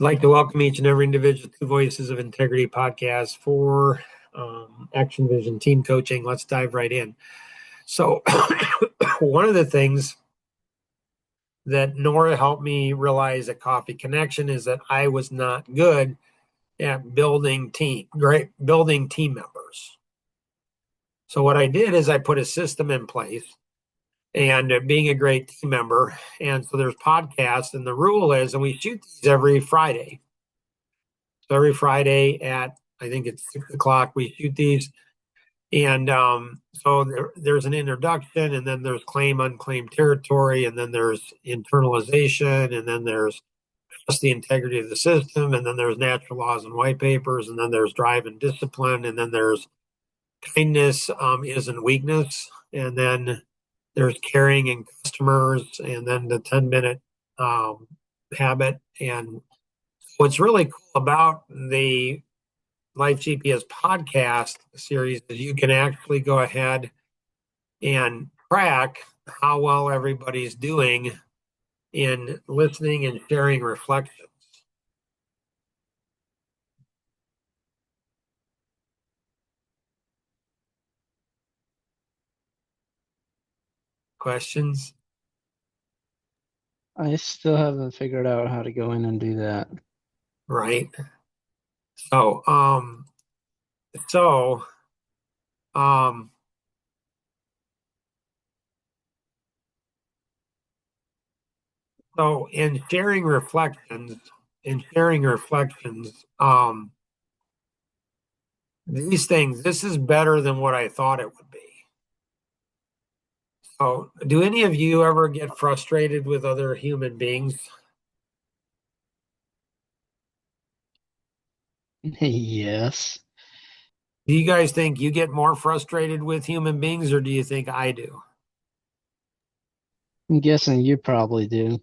I'd like to welcome each and every individual to Voices of Integrity podcast for Action Vision Team Coaching. Let's dive right in. So, one of the things that Nora helped me realize at Coffee Connection is that I was not good at building team members. So, what I did is I put a system in place and being a great team member. And so there's podcasts, and the rule is, and we shoot these every Friday. So every Friday at I think it's 6 o'clock, we shoot these, and there's an introduction, and then there's claim unclaimed territory, and then there's internalization, and then there's just the integrity of the system, and then there's natural laws and white papers, and then there's drive and discipline, and then there's kindness isn't weakness, and then there's caring and customers, and then the 10-minute habit. And what's really cool about the Life GPS podcast series is you can actually go ahead and track how well everybody's doing in listening and sharing reflections. Questions? I still haven't figured out how to go in and do that. Right. So, so, um, so in sharing reflections, these things, this is better than what I thought it would be. So, do any of you ever get frustrated with other human beings? Yes. Do you guys think you get more frustrated with human beings, or do you think I do? I'm guessing you probably do.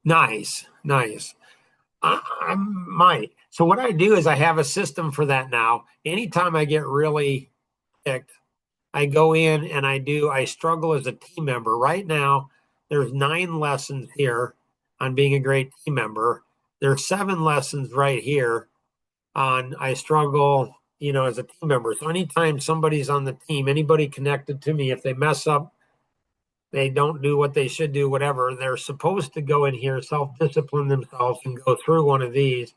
Nice, nice. I might. So what I do is I have a system for that now. Anytime I get really ticked, I go in and I struggle as a team member. Right now, there's 9 lessons here on being a great team member. There's 7 lessons right here on I struggle, as a team member. So anytime somebody's on the team, anybody connected to me, if they mess up, they don't do what they should do, whatever, they're supposed to go in here, self-discipline themselves and go through one of these.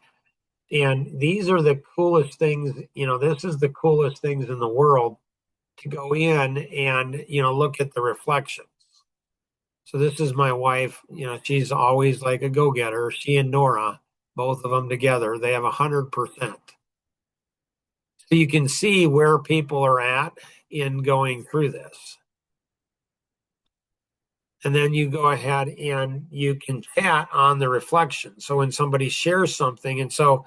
And these are the coolest things, this is the coolest things in the world to go in and, look at the reflections. So this is my wife, she's always like a go-getter. She and Nora, both of them together, they have 100%. So you can see where people are at in going through this. And then you go ahead and you can chat on the reflection. So when somebody shares something, and so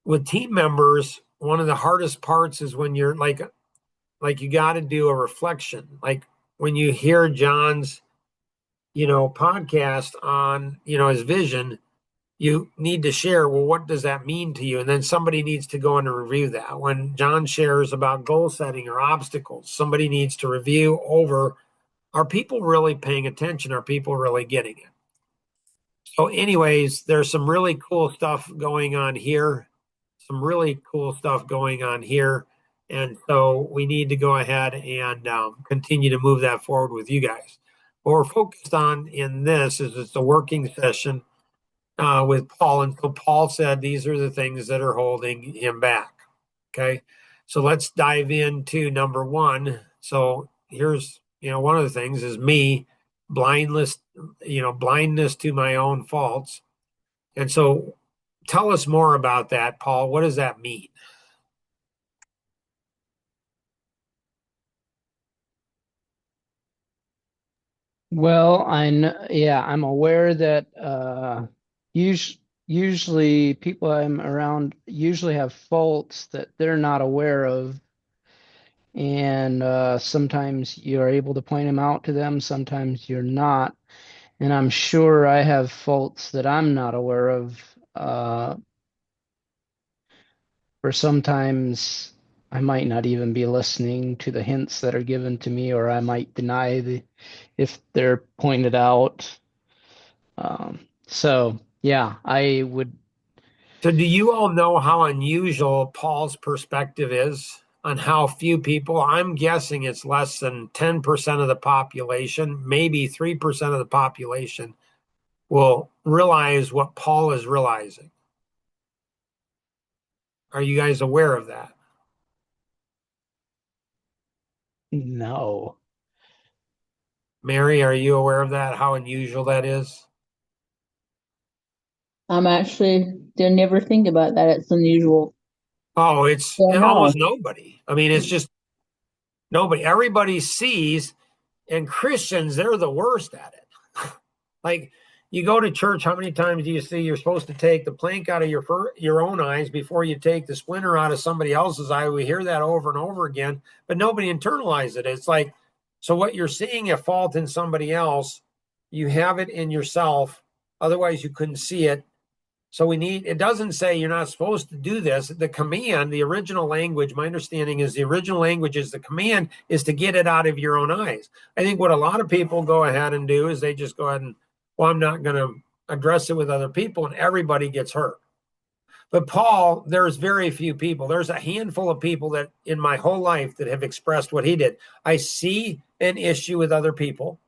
with team members, one of the hardest parts is when you're like you got to do a reflection. Like when you hear John's, podcast on, his vision, you need to share, well, what does that mean to you? And then somebody needs to go in and review that. When John shares about goal setting or obstacles, somebody needs to review over, are people really paying attention? Are people really getting it? So, anyways, there's some really cool stuff going on here. Some really cool stuff going on here. And so we need to go ahead and continue to move that forward with you guys. What we're focused on in this is it's a working session with Paul. And so Paul said these are the things that are holding him back. Okay. So let's dive into number one. So here's, one of the things is me, blindness, blindness to my own faults. And so tell us more about that, Paul. What does that mean? Well, I'm aware that usually people I'm around usually have faults that they're not aware of. And sometimes you're able to point them out to them, sometimes you're not. And I'm sure I have faults that I'm not aware of. Or sometimes I might not even be listening to the hints that are given to me, or I might deny if they're pointed out. So yeah, I would So, do you all know how unusual Paul's perspective is on how few people? I'm guessing it's less than 10% of the population, maybe 3% of the population will realize what Paul is realizing. Are you guys aware of that? No. Mary, are you aware of that? How unusual that is? I'm actually didn't ever think about that. It's unusual. Oh, it's Yeah, no. almost nobody. I mean, it's just nobody. Everybody sees, and Christians, they're the worst at it. Like, you go to church, how many times do you see you're supposed to take the plank out of your own eyes before you take the splinter out of somebody else's eye? We hear that over and over again, but nobody internalizes it. It's like, so what you're seeing a fault in somebody else, you have it in yourself. Otherwise, you couldn't see it. So it doesn't say you're not supposed to do this. The command, the original language, my understanding is the original language is the command is to get it out of your own eyes. I think what a lot of people go ahead and do is they just go ahead and, well, I'm not going to address it with other people, and everybody gets hurt. But Paul, there's very few people. There's a handful of people that in my whole life that have expressed what he did. I see an issue with other people.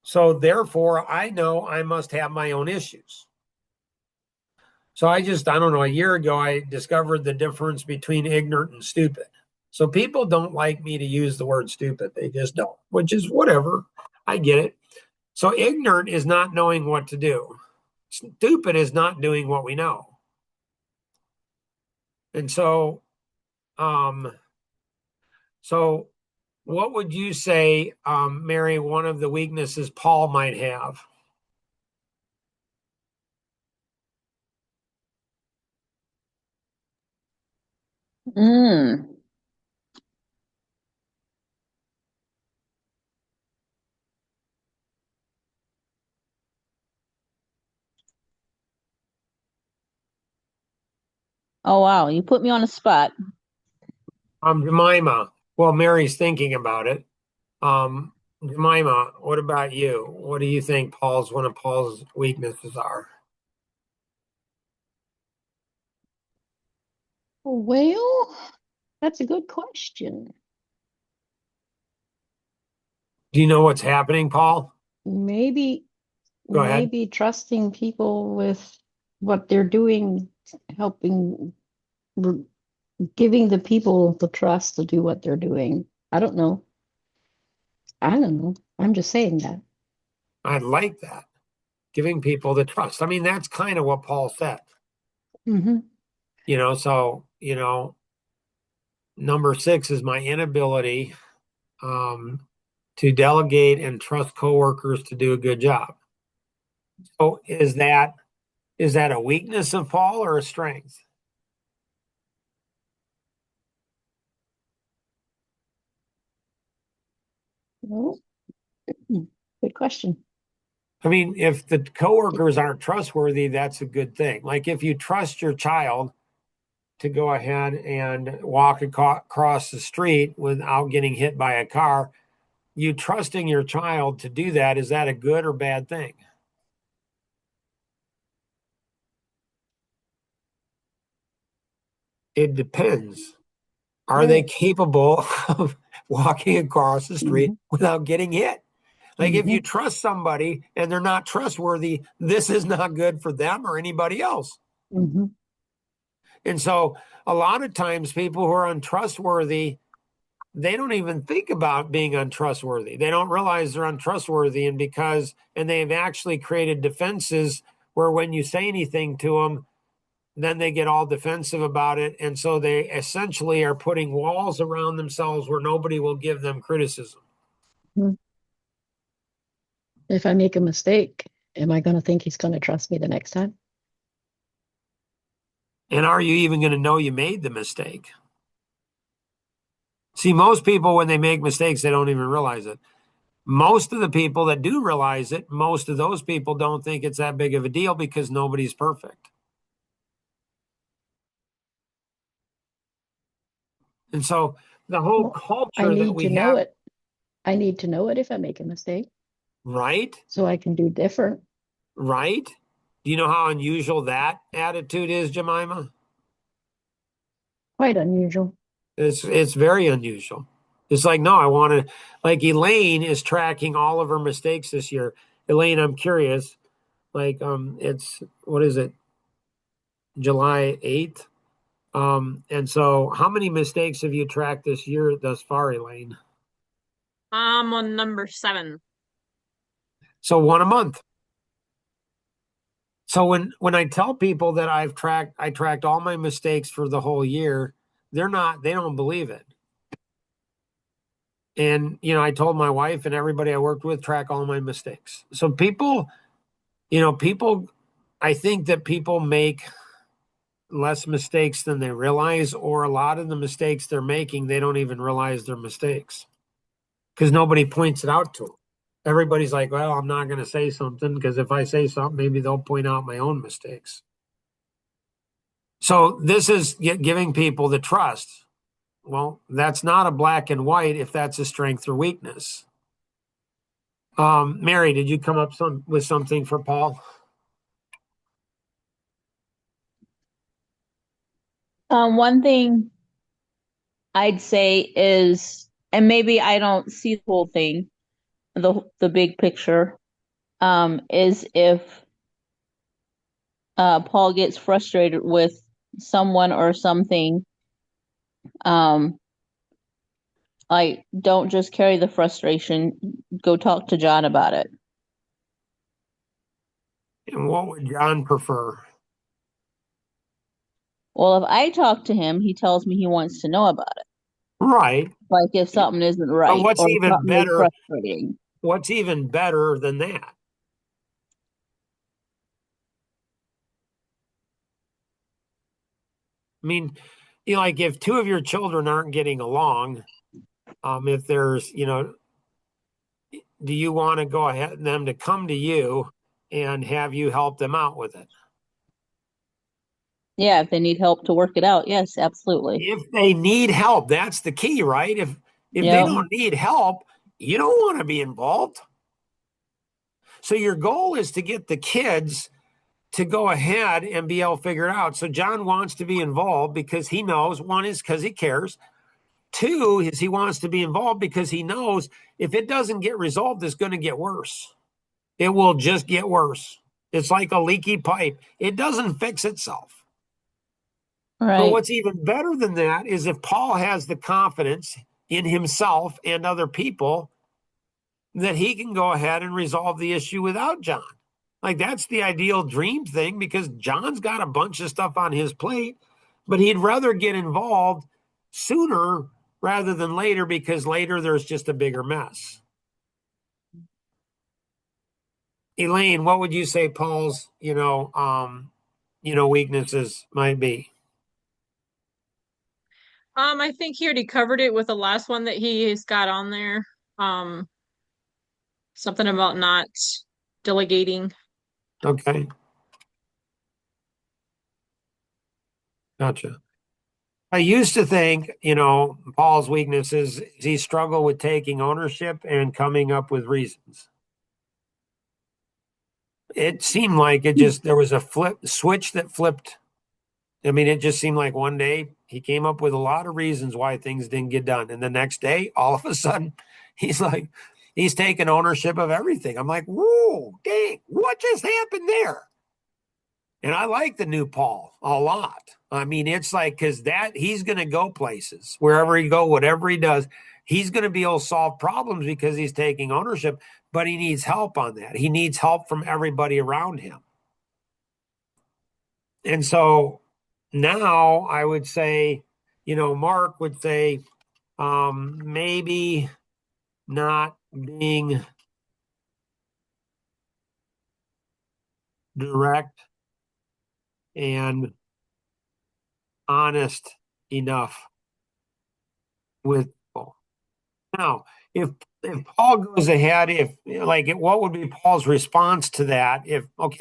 So therefore, I know I must have my own issues. So I don't know, a year ago, I discovered the difference between ignorant and stupid. So people don't like me to use the word stupid. They just don't, which is whatever. I get it. So ignorant is not knowing what to do. Stupid is not doing what we know. And um, so what would you say, Mary, one of the weaknesses Paul might have? Mm. Oh wow, you put me on a spot. Jemima. Well, Mary's thinking about it. Jemima, what about you? What do you think one of Paul's weaknesses are? Well, that's a good question. Do you know what's happening, Paul? Maybe, Go ahead. maybe trusting people with what they're doing, helping, r- giving the people the trust to do what they're doing. I don't know. I don't know. I'm just saying that. I like that. Giving people the trust. I mean, that's kind of what Paul said. Hmm. Number 6 is my inability um, to delegate and trust coworkers to do a good job. So is that a weakness of Paul or a strength? Well, good question. I mean, if the coworkers aren't trustworthy, that's a good thing. Like if you trust your child to go ahead and walk across the street without getting hit by a car, you trusting your child to do that, is that a good or bad thing? It depends. Are they Well, capable of walking across the street hmm without getting hit? Like if hmm you trust somebody and they're not trustworthy, this is not good for them or anybody else. hmm And so a lot of times people who are untrustworthy, they don't even think about being untrustworthy. They don't realize they're untrustworthy. And they've actually created defenses where when you say anything to them, then they get all defensive about it. And so they essentially are putting walls around themselves where nobody will give them criticism. If I make a mistake, am I going to think he's going to trust me the next time? And are you even going to know you made the mistake? See, most people, when they make mistakes, they don't even realize it. Most of the people that do realize it, most of those people don't think it's that big of a deal because nobody's perfect. And so the whole Well, I culture that need we to know have, it. I need to know it if I make a mistake right? so I can do different. Right? Do you know how unusual that attitude is, Jemima? Quite unusual. It's very unusual. It's like, no, I want to, like Elaine is tracking all of her mistakes this year. Elaine, I'm curious, like, it's, what is it? July 8th. And so how many mistakes have you tracked this year thus far, Elaine? I'm on number 7. So one a month. So when I tell people that I tracked all my mistakes for the whole year, they don't believe it. And I told my wife and everybody I worked with track all my mistakes. So people, I think that people make less mistakes than they realize, or a lot of the mistakes they're making, they don't even realize they're mistakes because nobody points it out to them. Everybody's like, well, I'm not going to say something because if I say something, maybe they'll point out my own mistakes. So this is giving people the trust. Well, that's not a black and white if that's a strength or weakness. Mary, did you come up with something for Paul? One thing I'd say is, and maybe I don't see the whole thing, the big picture, is if Paul gets frustrated with someone or something, like don't just carry the frustration, go talk to John about it. And what would John prefer? Well, if I talk to him, he tells me he wants to know about it. Right. Like if something isn't right what's or even something is better- frustrating. What's even better than that? I mean, like if two of your children aren't getting along, if there's, do you want to go ahead and them to come to you and have you help them out with it? Yeah, if they need help to work it out, yes, absolutely. If they need help, that's the key, right? If they Yeah. don't need help, you don't want to be involved. So your goal is to get the kids to go ahead and be able to figure it out. So John wants to be involved because he knows, one is because he cares. Two is he wants to be involved because he knows if it doesn't get resolved, it's going to get worse. It will just get worse. It's like a leaky pipe. It doesn't fix itself. Right. But what's even better than that is if Paul has the confidence in himself and other people that he can go ahead and resolve the issue without John. Like that's the ideal dream thing because John's got a bunch of stuff on his plate, but he'd rather get involved sooner rather than later because later there's just a bigger mess. Elaine, what would you say Paul's, weaknesses might be? I think he already covered it with the last one that he's got on there. Um, Something about not delegating. Okay. Gotcha. I used to think, Paul's weakness is he struggled with taking ownership and coming up with reasons. It seemed like there was a switch that flipped. I mean, it just seemed like one day he came up with a lot of reasons why things didn't get done. And the next day, all of a sudden, he's taking ownership of everything. I'm like, whoa, dang, what just happened there? And I like the new Paul a lot. I mean, it's like, because he's going to go places, wherever he go, whatever he does, he's going to be able to solve problems because he's taking ownership, but he needs help on that. He needs help from everybody around him. And so now I would say, Mark would say, maybe not being direct and honest enough with people. Now, if Paul goes ahead, what would be Paul's response to that?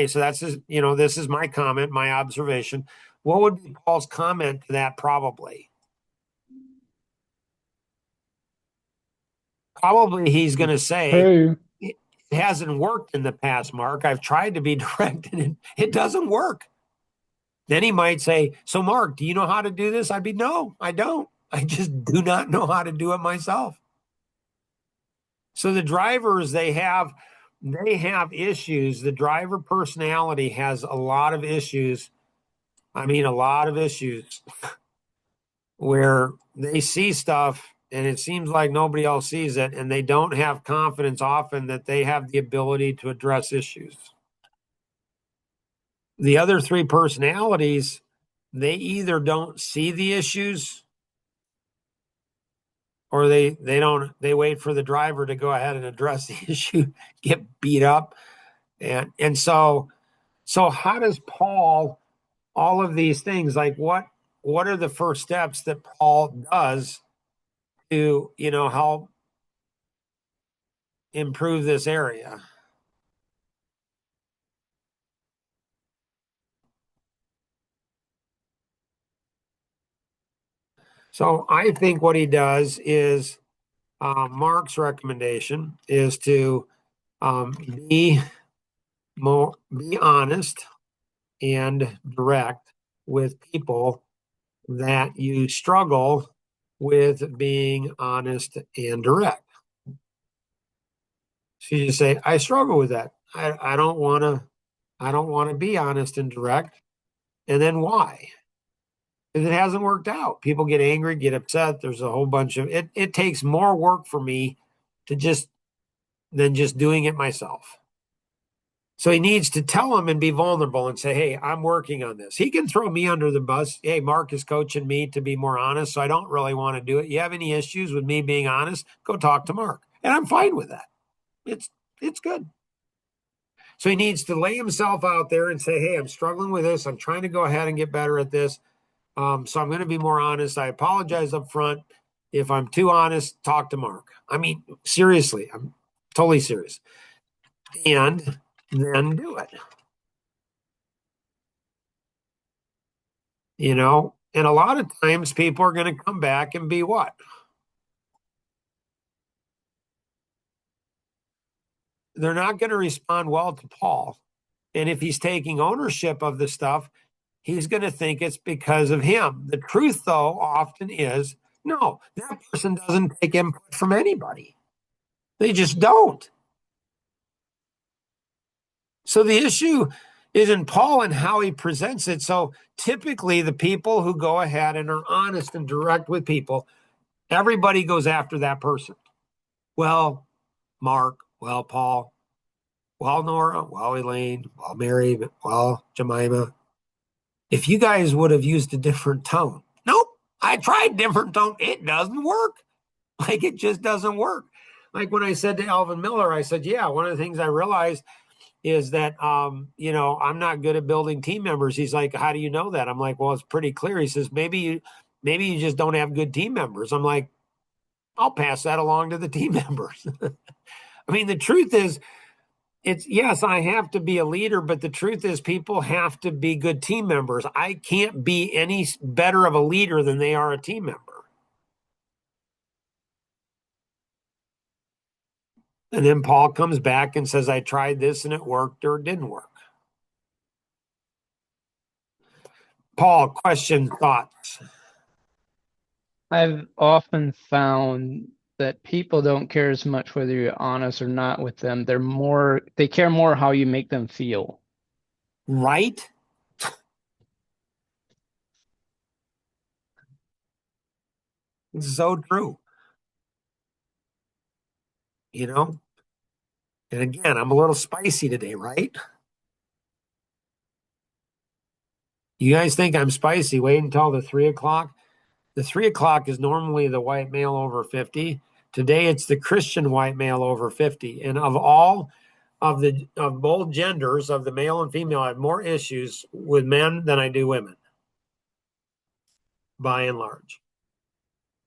So that's this is my comment, my observation. What would be Paul's comment to that? Probably he's going to say, True. It hasn't worked in the past, Mark. I've tried to be direct and it doesn't work. Then he might say, so Mark, do you know how to do this? I'd be, no, I don't. I just do not know how to do it myself. So the drivers, they have issues. The driver personality has a lot of issues. I mean, a lot of issues where they see stuff and it seems like nobody else sees it, and they don't have confidence often that they have the ability to address issues. The other three personalities, they either don't see the issues or they wait for the driver to go ahead and address the issue, get beat up. And so how does Paul, all of these things, like what are the first steps that Paul does to, help improve this area? So I think what he does is Mark's recommendation is to be honest and direct with people that you struggle with being honest and direct. So you say, I struggle with that. I don't want to be honest and direct. And then why? Because it hasn't worked out. People get angry, get upset. There's a whole bunch of it. It takes more work for me than just doing it myself. So he needs to tell them and be vulnerable and say, hey, I'm working on this. He can throw me under the bus. Hey, Mark is coaching me to be more honest, so I don't really want to do it. You have any issues with me being honest? Go talk to Mark. And I'm fine with that. It's good. So he needs to lay himself out there and say, hey, I'm struggling with this. I'm trying to go ahead and get better at this. So I'm going to be more honest. I apologize up front. If I'm too honest, talk to Mark. I mean, seriously, I'm totally serious. And then do it. And a lot of times people are going to come back and be what? They're not going to respond well to Paul. And if he's taking ownership of the stuff, he's going to think it's because of him. The truth, though, often is, no, that person doesn't take input from anybody. They just don't. So the issue is in Paul and how he presents it. So typically the people who go ahead and are honest and direct with people, everybody goes after that person. Well, Mark, well, Paul, well, Nora, well, Elaine, well, Mary, well, Jemima. If you guys would have used a different tone. Nope, I tried different tone. It doesn't work. Like, it just doesn't work. Like when I said to Alvin Miller, I said, yeah, one of the things I realized is that, I'm not good at building team members. He's like, how do you know that? I'm like, well, it's pretty clear. He says, maybe you just don't have good team members. I'm like, I'll pass that along to the team members. I mean, the truth is, yes, I have to be a leader, but the truth is people have to be good team members. I can't be any better of a leader than they are a team member. And then Paul comes back and says, I tried this and it worked or it didn't work. Paul, question, thoughts? I've often found that people don't care as much whether you're honest or not with them. They care more how you make them feel. Right? It's so true. And again, I'm a little spicy today, right? You guys think I'm spicy? Wait until the 3:00. The 3:00 is normally the white male over 50. Today it's the Christian white male over 50. And of both genders, of the male and female, I have more issues with men than I do women, by and large.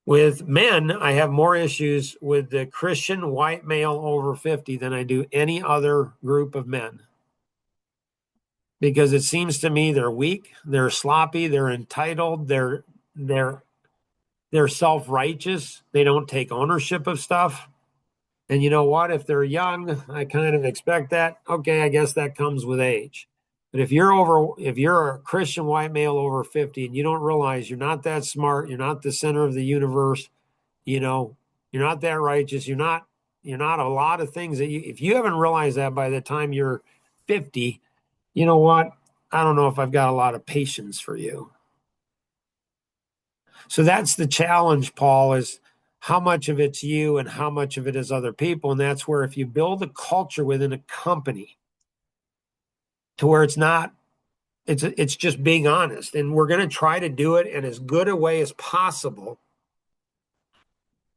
With men, I have more issues with the Christian white male over 50 than I do any other group of men. Because it seems to me they're weak, they're sloppy, they're entitled, they're self-righteous, they don't take ownership of stuff. And you know what? If they're young, I kind of expect that. Okay, I guess that comes with age. But if you're a Christian white male over 50 and you don't realize you're not that smart, you're not the center of the universe, you know, you're not that righteous, you're not a lot of things that if you haven't realized that by the time you're 50, you know what? I don't know if I've got a lot of patience for you. So that's the challenge, Paul, is how much of it's you and how much of it is other people. And that's where if you build a culture within a company to where it's just being honest. And we're going to try to do it in as good a way as possible.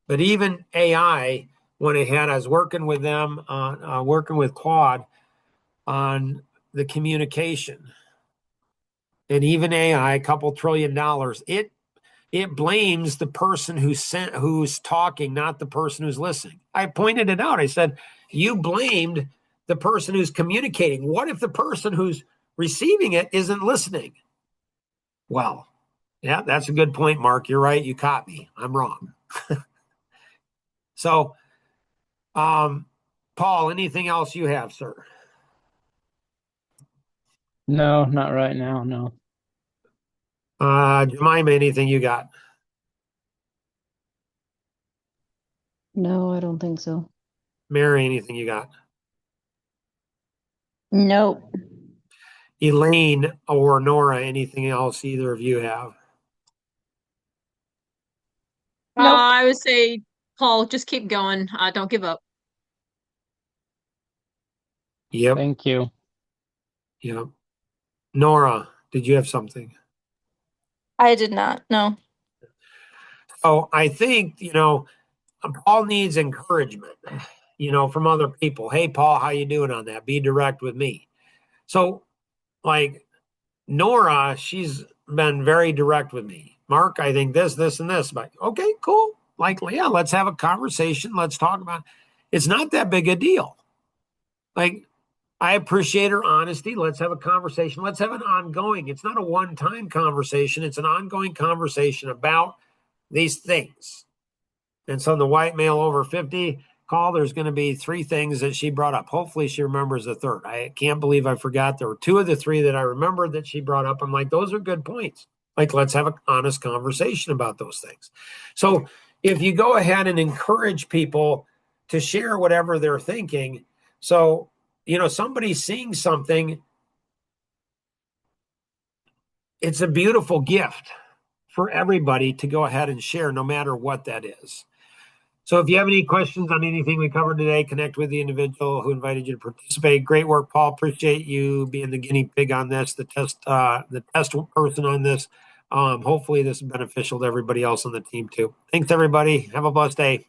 But even AI went ahead. I was working with them on working with Claude on the communication. And even AI, a couple $1 trillion, it blames the person who's talking, not the person who's listening. I pointed it out. I said, you blamed the person who's communicating. What if the person who's receiving it isn't listening? Well, yeah, that's a good point, Mark. You're right. You caught me. I'm wrong. So, Paul, anything else you have, sir? No, not right now. No. Jemima, anything you got? No, I don't think so. Mary, anything you got? Nope. Elaine or Nora, anything else either of you have? Nope. I would say, Paul, just keep going. Don't give up. Yep. Thank you. Yep. Nora, did you have something? I did not. No. Oh, I think, Paul needs encouragement, from other people. Hey, Paul, how you doing on that? Be direct with me. So, like Nora, she's been very direct with me. Mark, I think this, and this. But okay, cool. Like, yeah, let's have a conversation. Let's talk about it. It's not that big a deal. Like, I appreciate her honesty. Let's have a conversation. Let's have an ongoing. It's not a one-time conversation. It's an ongoing conversation about these things. And so the white male over 50 call, there's going to be 3 things that she brought up. Hopefully she remembers the third. I can't believe I forgot. There were 2 of the 3 that I remembered that she brought up. I'm like, those are good points. Like, let's have an honest conversation about those things. So if you go ahead and encourage people to share whatever they're thinking, so, somebody's seeing something, it's a beautiful gift for everybody to go ahead and share, no matter what that is. So if you have any questions on anything we covered today, connect with the individual who invited you to participate. Great work, Paul. Appreciate you being the guinea pig on this, the test person on this. Hopefully this is beneficial to everybody else on the team too. Thanks, everybody. Have a blessed day.